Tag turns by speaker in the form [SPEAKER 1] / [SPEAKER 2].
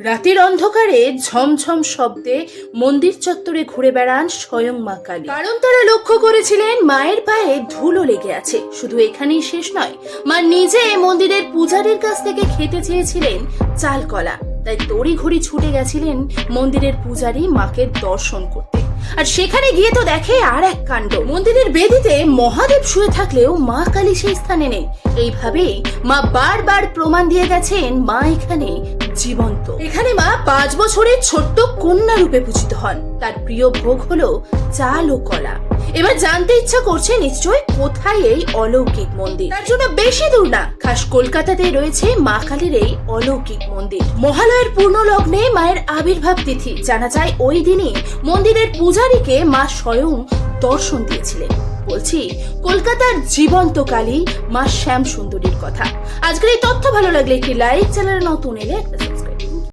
[SPEAKER 1] রাতের অন্ধকারে ঝমঝম শব্দে মন্দির চত্বরে ঘুরে বেড়ান স্বয়ং মা কালী। কারণ তারা লক্ষ্য করেছিলেন মায়ের পায়ে ধুলো লেগে আছে। শুধু এখানেই শেষ নয়, মা নিজে মন্দিরের পূজারীর কাছ থেকে খেতে চেয়েছিলেন চাল কলা। তাই তড়িঘড়ি ছুটে গেছিলেন মন্দিরের পূজারী মাকে দর্শন করতে। আর সেখানে গিয়ে তো দেখে আর এক কাণ্ড। মন্দিরের বেদিতে মহাদেব শুয়ে থাকলেও মা কালী সেই স্থানে নেই। এইভাবেই মা বারবার প্রমাণ দিয়ে গেছেন মা এখানে জীবন্ত। এখানে মা 5 বছরের ছোট্ট কন্যা রূপে পূজিত হন। তার প্রিয় ভোগ হলো চাল ও কলা। এবার জানতে ইচ্ছা করছে নিশ্চয় কোথায় এই অলৌকিক মন্দির। তার জন্য বেশি দূর না, খাস কলকাতাতে রয়েছে মা কালীর এই অলৌকিক মন্দির। মহালয়ের পূর্ণ লগ্নে মায়ের আবির্ভাব তিথি। জানা যায় ওই দিনই মন্দিরের পূজারীকে মা স্বয়ং দর্শন দিয়েছিলেন। বলছি কলকাতার জীবন্ত কালী মা শ্যাম সুন্দরীর কথা। আজকের এই তথ্য ভালো লাগলে একটি লাইক, চ্যানেলে নতুন এলে